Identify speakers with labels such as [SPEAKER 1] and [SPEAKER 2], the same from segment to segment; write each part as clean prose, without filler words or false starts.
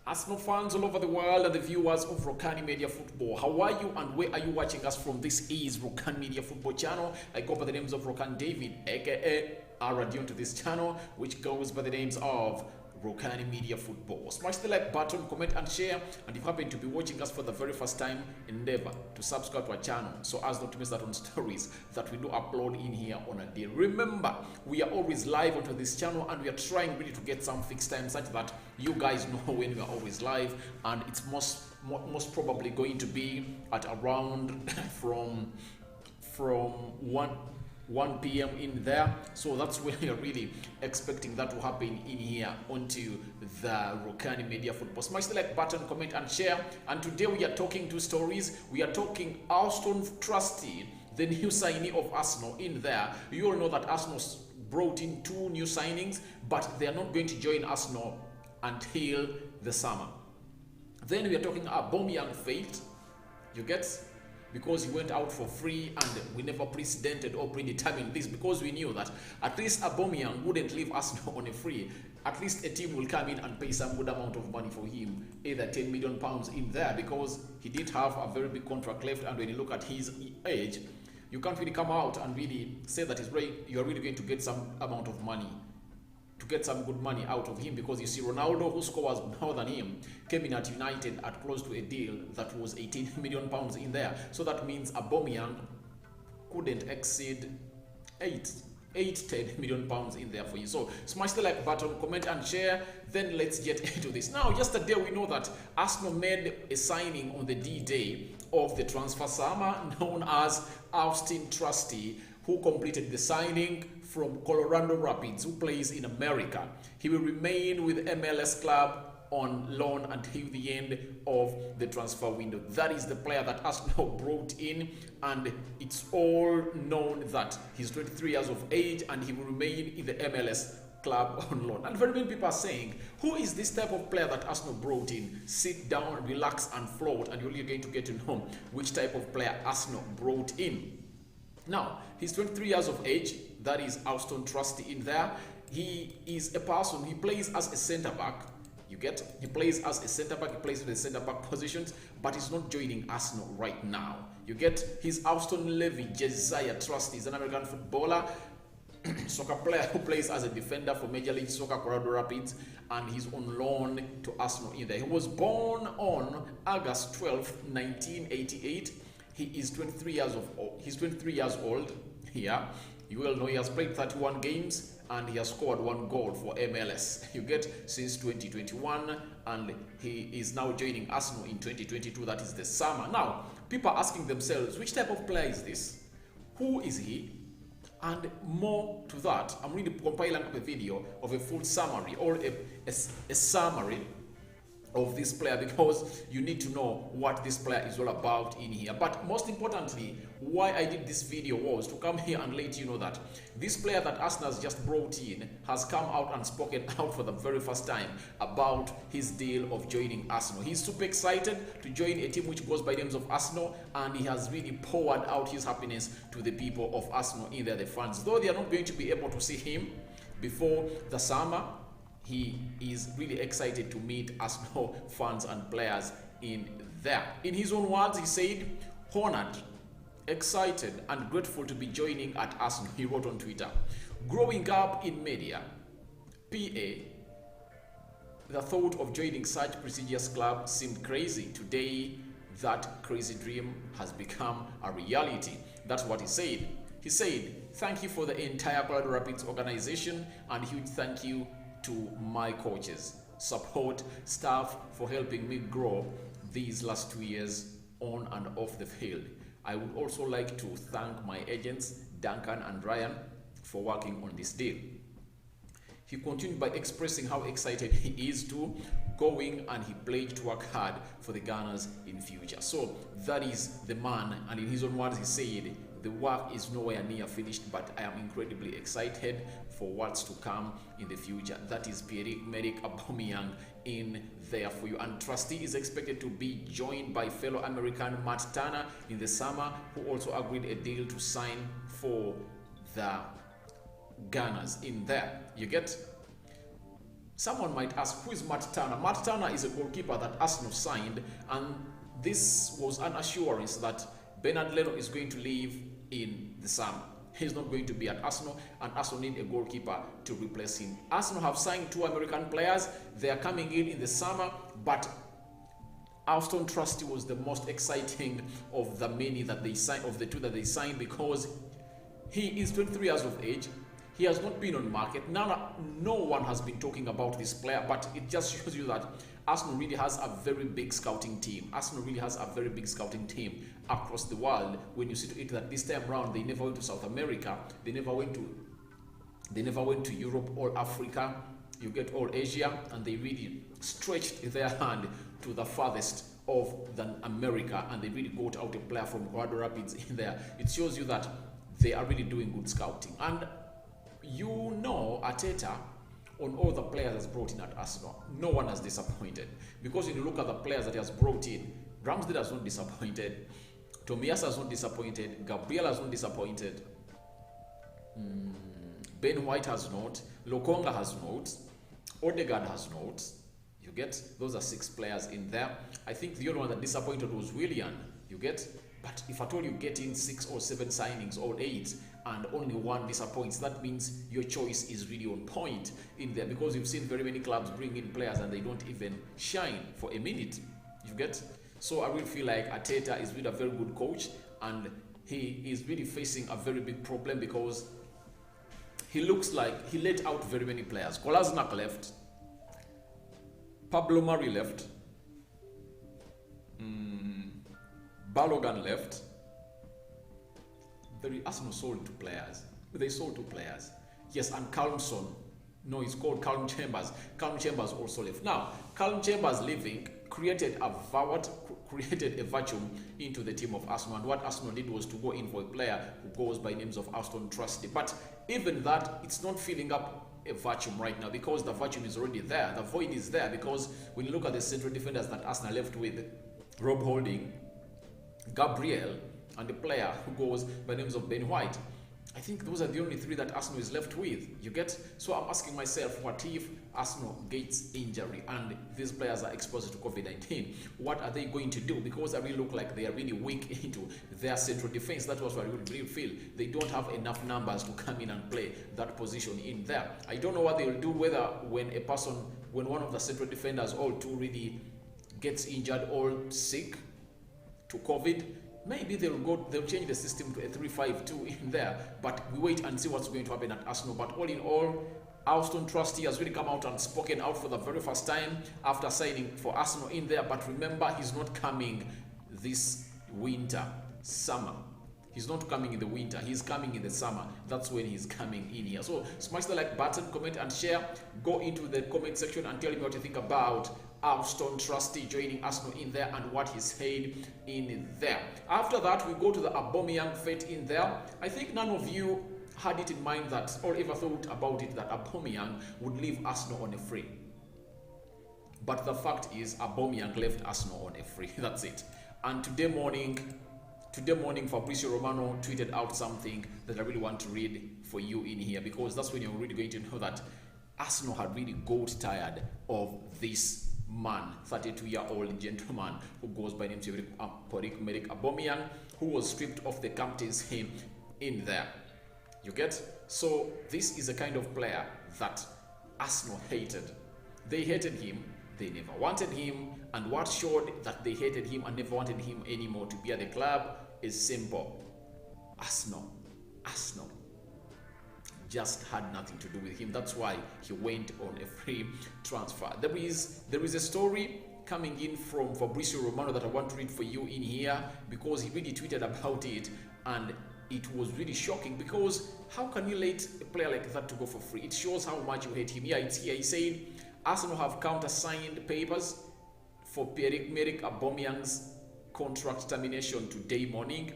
[SPEAKER 1] Arsenal fans all over the world and the viewers of Rokani Media Football. How are you and where are you watching us from? This is Rokani Media Football channel. I go by the names of Rokani David, aka Radion to this channel, which goes by the names of Rokani Media Football. Smash the like button, comment and share, and if you happen to be watching us for the very first time, endeavor to subscribe to our channel so as not to miss out on stories that we do upload in here on a day. Remember, we are always live onto this channel and we are trying really to get some fixed time such that you guys know when we are always live, and it's most probably going to be at around from 1 p.m. in there, so that's when we are really expecting that to happen in here onto the Rokani Media Football. Smash the like button, comment and share. And today we are talking two stories. We are talking Auston Trusty, the new signee of Arsenal in there. You all know that Arsenal brought in two new signings, but they are not going to join Arsenal until the summer. Then we are talking Aubameyang fate, you get, because he went out for free, and we never precedented or predetermined this because we knew that at least Aubameyang wouldn't leave Arsenal on a free. At least a team will come in and pay some good amount of money for him, either £10 million in there, because he did have a very big contract left, and when you look at his age, you can't really come out and really say that you're really going to get some amount of money, to get some good money out of him, because you see Ronaldo, who scores more than him, came in at United at close to a deal that was £18 million in there. So that means Aubameyang couldn't exceed 10 million pounds in there for you. So smash the like button, comment and share. Then let's get into this. Now, yesterday we know that Arsenal made a signing on the D-Day of the transfer summer, known as Auston Trusty, who completed the signing from Colorado Rapids, who plays in America. He will remain with MLS club on loan until the end of the transfer window. That is the player that Arsenal brought in, and it's all known that he's 23 years of age and he will remain in the MLS club on loan. And very many people are saying, who is this type of player that Arsenal brought in? Sit down, relax and float, and you're really going to get to know which type of player Arsenal brought in. Now, he's 23 years of age. That is Auston Trusty in there. He is a person, he plays as a centre-back. You get, he plays as a centre-back, he plays with the centre-back positions, but he's not joining Arsenal right now. You get, he's Auston Levy Josiah Trusty. He's an American footballer, soccer player who plays as a defender for Major League Soccer Colorado Rapids, and he's on loan to Arsenal in there. He was born on August 12th, 1988. He is 23 years old here. You will know he has played 31 games and he has scored 1 goal for MLS. You get, since 2021, and he is now joining Arsenal in 2022. That is the summer. Now, people are asking themselves, which type of player is this? Who is he? And more to that, I'm going to compile a video of a full summary, or a summary of this player, because you need to know what this player is all about in here. But most importantly, why I did this video was to come here and let you know that this player that Arsenal has just brought in has come out and spoken out for the very first time about his deal of joining Arsenal. He's super excited to join a team which goes by the names of Arsenal, and he has really poured out his happiness to the people of Arsenal in there, the fans. Though they are not going to be able to see him before the summer, he is really excited to meet Arsenal fans and players in there. In his own words, he said, "Honored, excited and grateful to be joining at Arsenal," he wrote on Twitter. "Growing up in media, PA, the thought of joining such prestigious club seemed crazy. Today, that crazy dream has become a reality." That's what he said. He said, "Thank you for the entire Colorado Rapids organization, and huge thank you to my coaches, support staff for helping me grow these last 2 years on and off the field. I would also like to thank my agents, Duncan and Ryan, for working on this deal." He continued by expressing how excited he is to going, and he pledged to work hard for the Gunners in future. So that is the man, and in his own words he said, "The work is nowhere near finished, but I am incredibly excited for what's to come in the future." That is Pierre-Emerick Aubameyang in there for you. And Trusty is expected to be joined by fellow American Matt Turner in the summer, who also agreed a deal to sign for the Gunners in there. You get? Someone might ask, who is Matt Turner? Matt Turner is a goalkeeper that Arsenal signed, and this was an assurance that Bernard Leno is going to leave in the summer. He's not going to be at Arsenal, and Arsenal need a goalkeeper to replace him. Arsenal have signed 2 American players. They are coming in the summer, but Auston Trusty was the most exciting of the many that they signed, of the 2 that they signed, because he is 23 years of age. He has not been on market. No one has been talking about this player, but it just shows you that Arsenal really has a very big scouting team. Arsenal really has a very big scouting team across the world. When you see to it that this time around they never went to South America, they never went to Europe or Africa, you get all Asia, and they really stretched their hand to the farthest of than America, and they really got out a player from Colorado Rapids in there. It shows you that they are really doing good scouting. And you know, Arteta, on all the players has brought in at Arsenal, no one has disappointed. Because when you look at the players that he has brought in, Ramsdale has not disappointed, Tomiyasu has not disappointed, Gabriel has not disappointed, Ben White has not, Lokonga has not, Odegaard has not. You get? Those are 6 players in there. I think the only one that disappointed was Willian. You get? But if at all you get in 6 or 7 signings or 8 and only 1 disappoints, that means your choice is really on point in there, because you've seen very many clubs bring in players and they don't even shine for a minute. You get? So I really feel like Arteta is really a very good coach, and he is really facing a very big problem, because he looks like he let out very many players. Kolasinac left, Pablo Mari left, Balogun left. Arsenal sold 2 players. They sold 2 players. Yes, and Calmson. No, it's called Calum Chambers. Calum Chambers also left. Now, Calum Chambers leaving created a vacuum into the team of Arsenal. And what Arsenal did was to go in for a player who goes by names of Auston Trusty. But even that, it's not filling up a vacuum right now, because the vacuum is already there. The void is there, because when you look at the central defenders that Arsenal left with, Rob Holding, Gabriel, and the player who goes by names of Ben White, I think those are the only 3 that Arsenal is left with. You get? So I'm asking myself, what if Arsenal gets injury and these players are exposed to COVID-19? What are they going to do? Because they really look like they are really weak into their central defense. That was what I really feel. They don't have enough numbers to come in and play that position in there. I don't know what they'll do, whether when one of the central defenders, all 2 really gets injured or sick to COVID, maybe they'll change the system to a 3-5-2 in there. But we wait and see what's going to happen at Arsenal. But all in all, Auston Trusty has really come out and spoken out for the very first time after signing for Arsenal in there. But remember, he's not coming this summer. He's not coming in the winter, he's coming in the summer. That's when he's coming in here. So smash the like button, comment and share. Go into the comment section and tell me what you think about Auston Trusty joining Arsenal in there and what he said in there. After that, we go to the Aubameyang fate in there. I think none of you had it in mind that, or ever thought about it, that Aubameyang would leave Arsenal on a free. But the fact is, Aubameyang left Arsenal on a free. That's it. And today morning, Fabrizio Romano tweeted out something that I really want to read for you in here, because that's when you're really going to know that Arsenal had really got tired of this man, 32-year-old gentleman who goes by the name of Pierre-Emerick Aubameyang, who was stripped of the captain's name in there. You get? So this is a kind of player that Arsenal hated. They hated him. They never wanted him. And what showed that they hated him and never wanted him anymore to be at the club is simple. Arsenal just had nothing to do with him. That's why he went on a free transfer. There is a story coming in from Fabrizio Romano that I want to read for you in here, because he really tweeted about it, and it was really shocking, because how can you let a player like that to go for free? It shows how much you hate him. Yeah, it's here. He said Arsenal have countersigned papers for Pierre-Emerick Aubameyang's contract termination today morning.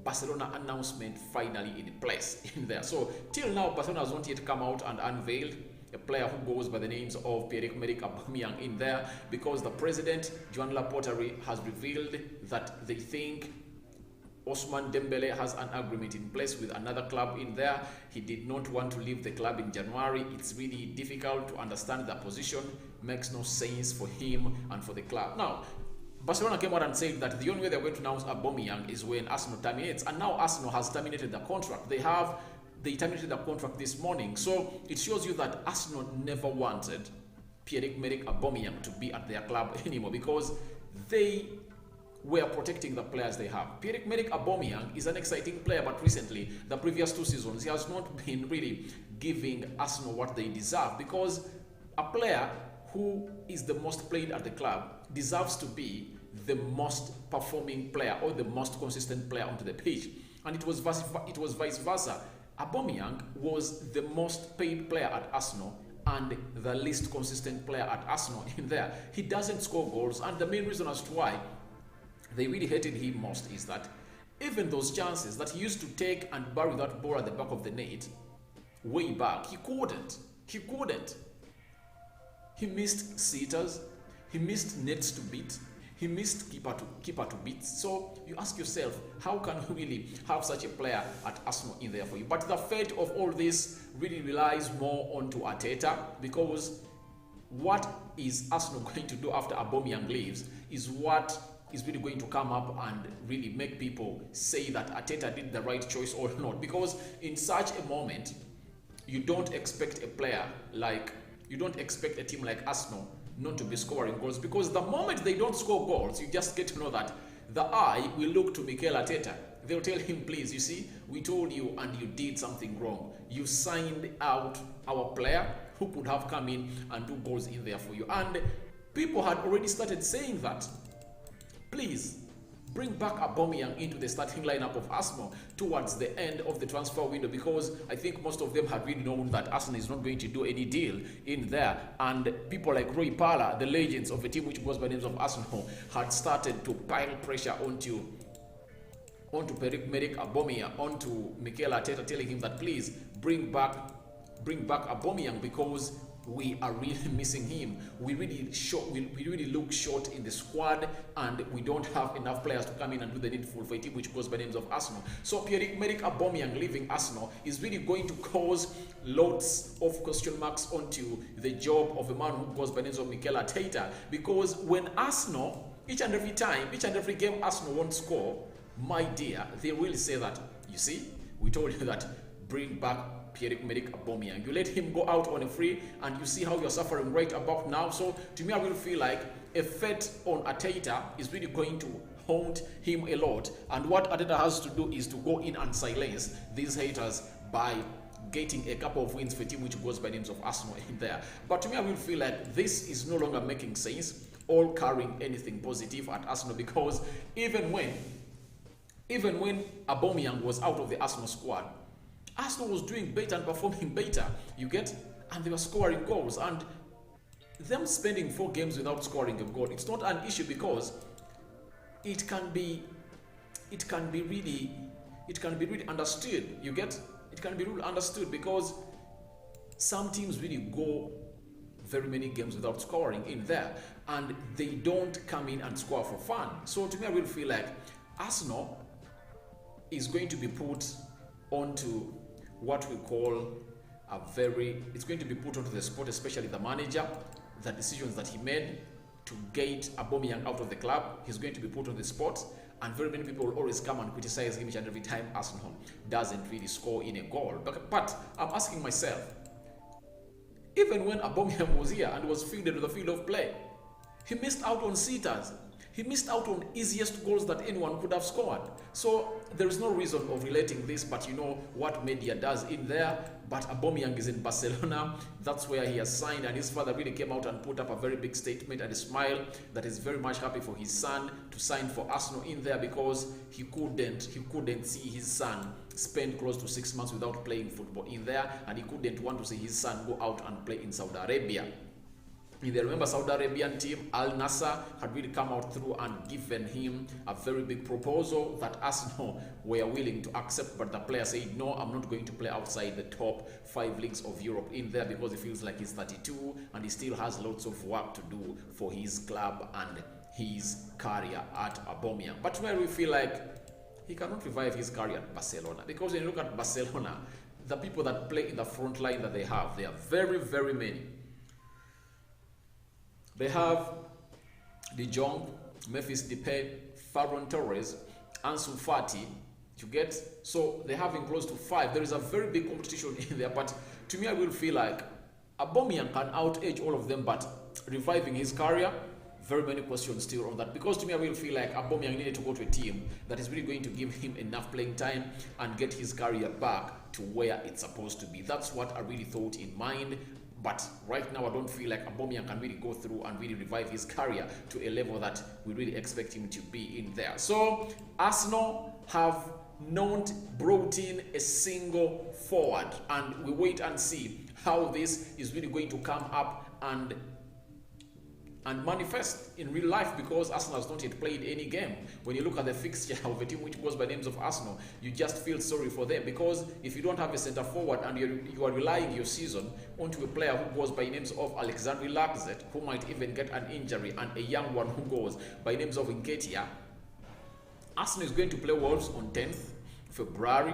[SPEAKER 1] Barcelona announcement finally in place in there. So till now, Barcelona has not yet come out and unveiled a player who goes by the names of Pierre-Emerick Aubameyang in there, because the president, Joan Laporta, has revealed that they think Ousmane Dembele has an agreement in place with another club in there. He did not want to leave the club in January. It's really difficult to understand the position. Makes no sense for him and for the club. Now, Barcelona came out and said that the only way they're going to announce Aubameyang is when Arsenal terminates. And now Arsenal has terminated the contract. They terminated the contract this morning. So it shows you that Arsenal never wanted Pierre-Emerick Aubameyang to be at their club anymore because they were protecting the players they have. Pierre-Emerick Aubameyang is an exciting player, but recently, the previous 2 seasons, he has not been really giving Arsenal what they deserve because a player who is the most played at the club deserves to be the most performing player or the most consistent player onto the pitch. And it was vice versa. Aubameyang was the most paid player at Arsenal and the least consistent player at Arsenal in there. He doesn't score goals, and the main reason as to why they really hated him most is that even those chances that he used to take and bury that ball at the back of the net way back, he couldn't. He missed sitters, he missed nets to beat, he missed keeper to beat. So you ask yourself, how can you really have such a player at Arsenal in there for you? But the fate of all this really relies more onto Arteta, because what is Arsenal going to do after Aubameyang leaves is what is really going to come up and really make people say that Arteta did the right choice or not. Because in such a moment, you don't expect a team like Arsenal not to be scoring goals, because the moment they don't score goals, you just get to know that the eye will look to Mikel Arteta. They'll tell him, please, you see, we told you and you did something wrong. You signed out our player who could have come in and do goals in there for you. And people had already started saying that, please, bring back Aubameyang into the starting lineup of Arsenal towards the end of the transfer window, because I think most of them had really known that Arsenal is not going to do any deal in there. And people like Roy Parler, the legends of a team which goes by the names of Arsenal, had started to pile pressure onto Pierre-Emerick Aubameyang, onto Mikel Arteta, telling him that please bring back Aubameyang because we are really missing him. We really look short in the squad, and we don't have enough players to come in and do the needful for a team which goes by the names of Arsenal. So Pierre-Emerick Aubameyang leaving Arsenal is really going to cause lots of question marks onto the job of a man who goes by the names of Mikel Arteta, because when Arsenal, each and every game Arsenal won't score, my dear, they will say that, you see, we told you that, bring back Pierre-Emerick Aubameyang. You let him go out on a free, and you see how you're suffering right about now. So to me, I will feel like a fate on Arteta is really going to haunt him a lot. And what Arteta has to do is to go in and silence these haters by getting a couple of wins for a team which goes by names of Arsenal in there. But to me, I will feel like this is no longer making sense or carrying anything positive at Arsenal, because even when Aubameyang was out of the Arsenal squad, Arsenal was doing better and performing better, you get, and they were scoring goals. And them spending 4 games without scoring a goal, it's not an issue, because it can be really understood, you get. It can be really understood, because some teams really go very many games without scoring in there, and they don't come in and score for fun. So to me, I really feel like Arsenal is going to be put onto what we call it's going to be put onto the spot, especially the manager, the decisions that he made to get Aubameyang out of the club. He's going to be put on the spot, and very many people will always come and criticize him each and every time Arsenal doesn't really score in a goal. But I'm asking myself, even when Aubameyang was here and was fielded to the field of play, he missed out on sitters. He missed out on easiest goals that anyone could have scored. So there is no reason of relating this, but you know what media does in there. But Aubameyang is in Barcelona. That's where he has signed, and his father really came out and put up a very big statement and a smile that is very much happy for his son to sign for Arsenal in there, because he couldn't see his son spend close to 6 months without playing football in there, and he couldn't want to see his son go out and play in Saudi Arabia. In the remember Saudi Arabian team, Al Nassr had really come out through and given him a very big proposal that Arsenal were willing to accept, but the player said, no, I'm not going to play outside the top 5 leagues of Europe in there, because he feels like he's 32 and he still has lots of work to do for his club and his career at Aubameyang. But where we feel like he cannot revive his career at Barcelona. Because when you look at Barcelona, the people that play in the front line that they are very, very many. They have De Jong, Memphis Depay, Ferran Torres, Ansu Fati. You get? So they're having close to 5. There is a very big competition in there. But to me, I will feel like Aubameyang can out-age all of them, but reviving his career, very many questions still on that. Because to me, I will feel like Aubameyang needed to go to a team that is really going to give him enough playing time and get his career back to where it's supposed to be. That's what I really thought in mind. But right now, I don't feel like Aubameyang can really go through and really revive his career to a level that we really expect him to be in there. So Arsenal have not brought in a single forward, and we wait and see how this is really going to come up and manifest in real life, because Arsenal has not yet played any game. When you look at the fixture of a team which goes by names of Arsenal, you just feel sorry for them, because if you don't have a centre forward and you are relying your season onto a player who goes by names of Alexandre Lacazette, who might even get an injury, and a young one who goes by names of Nketiah, Arsenal is going to play Wolves on 10th February.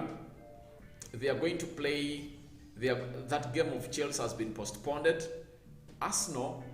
[SPEAKER 1] They are going to play, that game of Chelsea has been postponed. Arsenal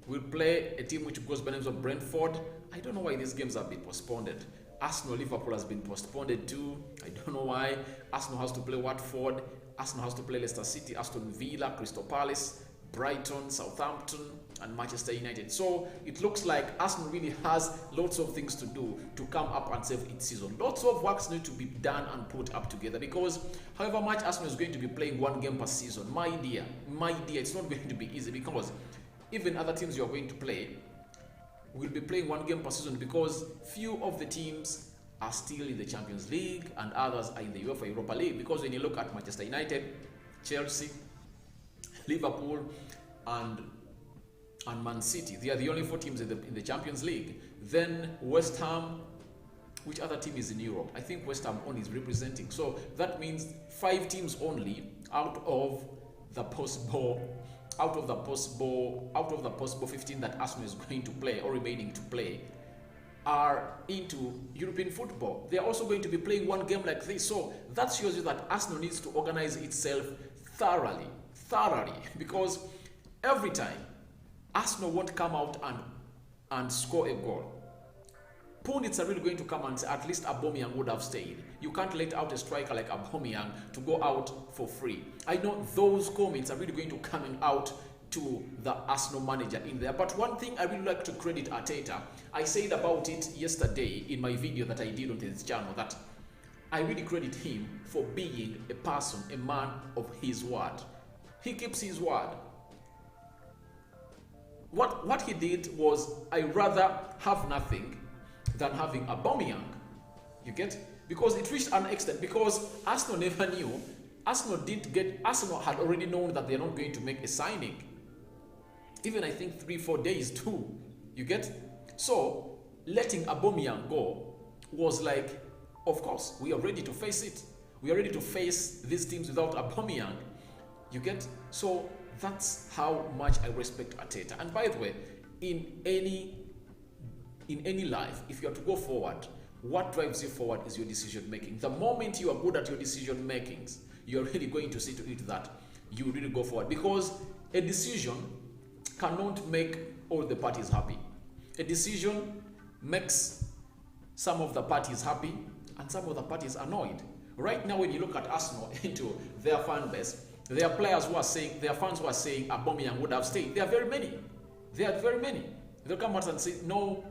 [SPEAKER 1] will play a team which goes by names of Brentford. I don't know why these games have been postponed. Arsenal Liverpool has been postponed too. I don't know why. Arsenal has to play Watford. Arsenal has to play Leicester City, Aston Villa, Crystal Palace, Brighton, Southampton, and Manchester United. So it looks like Arsenal really has lots of things to do to come up and save its season. Lots of works need to be done and put up together, because however much Arsenal is going to be playing one game per season, my dear, it's not going to be easy, because even other teams you are going to play will be playing one game per season, because few of the teams are still in the Champions League and others are in the UEFA Europa League. Because when you look at Manchester United, Chelsea, Liverpool, and Man City, they are the only 4 teams in the Champions League. Then West Ham, which other team is in Europe? I think West Ham only is representing. So that means 5 teams only out of the possible 15 that Arsenal is going to play or remaining to play are into European football. They are also going to be playing one game like this. So that shows you that Arsenal needs to organize itself thoroughly, because every time Arsenal won't come out and score a goal, pundits are really going to come and say at least Aubameyang would have stayed. You can't let out a striker like Aubameyang to go out for free. I know those comments are really going to come out to the Arsenal manager in there. But one thing I really like to credit Arteta, I said about it yesterday in my video that I did on this channel, that I really credit him for being a person, a man of his word. He keeps his word. What he did was, I rather have nothing than having Aubameyang. You get? Because it reached an extent, because Arsenal never knew. Arsenal had already known that they're not going to make a signing. Even I think 3-4 days too. You get? So letting Aubameyang go was like, of course, we are ready to face it. We are ready to face these teams without Aubameyang. You get? So that's how much I respect Arteta. And by the way, in any life, if you are to go forward, what drives you forward is your decision making. The moment you are good at your decision makings, you're really going to see to it that you really go forward, because a decision cannot make all the parties happy. A decision makes some of the parties happy and some of the parties annoyed. Right now, when you look at Arsenal into their fan base, there are players who are saying, their fans who are saying Aubameyang would have stayed. There are very many. They'll come out and say, no,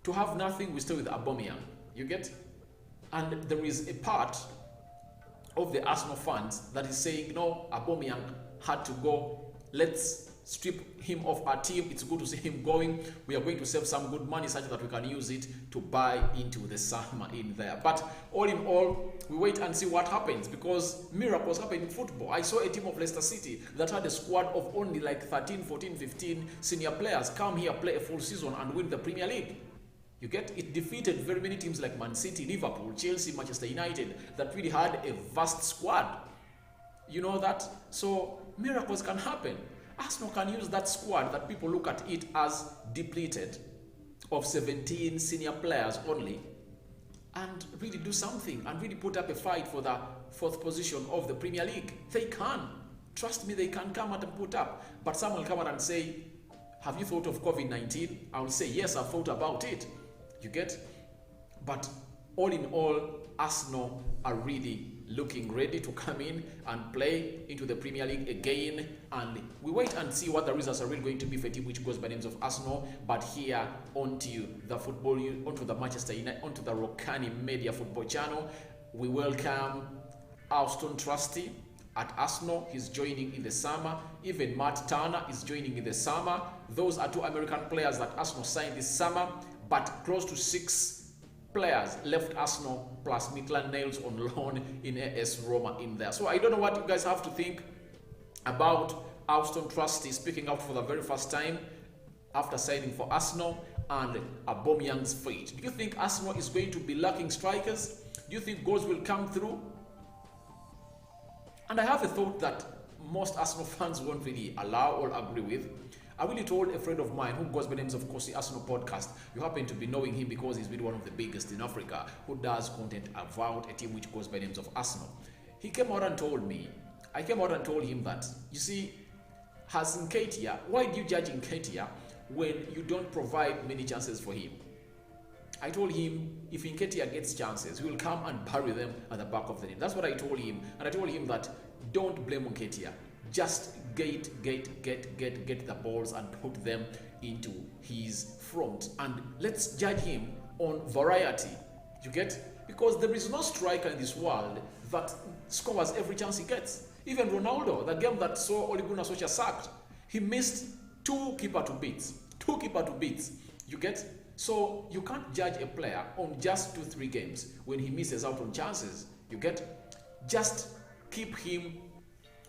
[SPEAKER 1] to have nothing, we stay with Aubameyang. You get? And there is a part of the Arsenal fans that is saying, no, Aubameyang had to go. Let's strip him off our team. It's good to see him going. We are going to save some good money such that we can use it to buy into the summer in there. But all in all, we wait and see what happens, because miracles happen in football. I saw a team of Leicester City that had a squad of only like 13, 14, 15 senior players come here, play a full season and win the Premier League. You get? It defeated very many teams like Man City, Liverpool, Chelsea, Manchester United that really had a vast squad. You know that? So miracles can happen. Arsenal can use that squad that people look at it as depleted of 17 senior players only and really do something and really put up a fight for the 4th position of the Premier League. They can. Trust me, they can come out and put up. But some will come out and say, have you thought of COVID-19? I will say, yes, I've thought about it. You get? But all in all, Arsenal are really looking ready to come in and play into the Premier League again. And we wait and see what the results are really going to be for a team which goes by names of Arsenal. But here, onto the Manchester United, onto the Rokani Media Football Channel, we welcome Auston Trusty at Arsenal. He's joining in the summer. Even Matt Turner is joining in the summer. Those are 2 American players that Arsenal signed this summer, but close to 6 players left Arsenal, plus Maitland-Niles on loan in AS Roma in there. So I don't know what you guys have to think about Auston Trusty speaking out for the very first time after signing for Arsenal, and Aubameyang's fate. Do you think Arsenal is going to be lacking strikers? Do you think goals will come through? And I have a thought that most Arsenal fans won't really allow or agree with. I really told a friend of mine who goes by the names of Kosi Arsenal Podcast. You happen to be knowing him because he's been one of the biggest in Africa who does content about a team which goes by the names of Arsenal. He came out and told me, I came out and told him that, you see, as Nketiah, why do you judge Nketiah when you don't provide many chances for him? I told him if Nketiah gets chances, he will come and bury them at the back of the net. That's what I told him. And I told him that don't blame Nketiah. Just get the balls and put them into his front. And let's judge him on variety. You get? Because there is no striker in this world that scores every chance he gets. Even Ronaldo, the game that saw Ole Gunnar Solskjaer sacked, he missed 2 keeper to beats. 2 keeper to beats. You get? So you can't judge a player on just 2-3 games when he misses out on chances. You get? Just keep him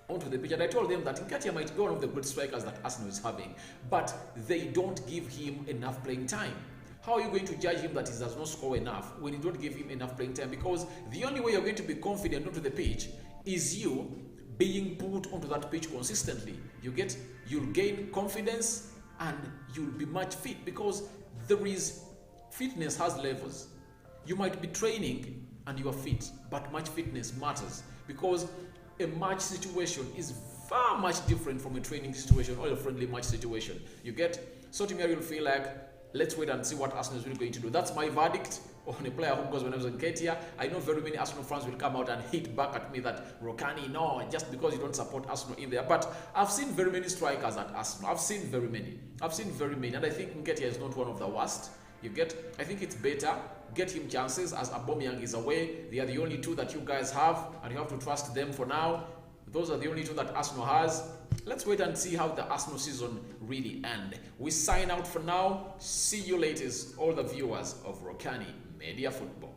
[SPEAKER 1] onto the pitch. And I told them that Nketiah might be one of the good strikers that Arsenal is having, but they don't give him enough playing time. How are you going to judge him that he does not score enough when you don't give him enough playing time? Because the only way you're going to be confident onto the pitch is you being put onto that pitch consistently. You get? You'll gain confidence and you'll be much fit, because fitness has levels. You might be training and you are fit, but match fitness matters, because a match situation is far much different from a training situation or a friendly match situation. You get? So to me, I will feel like, let's wait and see what Arsenal is really going to do. That's my verdict on a player who goes when I was in Nketiah. I know very many Arsenal fans will come out and hit back at me that Rokani, no, just because you don't support Arsenal in there. But I've seen very many strikers at Arsenal. I've seen very many. And I think Nketiah is not one of the worst. You get? I think it's better. Get him chances as Aubameyang is away. They are the only 2 that you guys have, and you have to trust them for now. Those are the only 2 that Arsenal has. Let's wait and see how the Arsenal season really ends. We sign out for now. See you later, all the viewers of Rokani Media Football.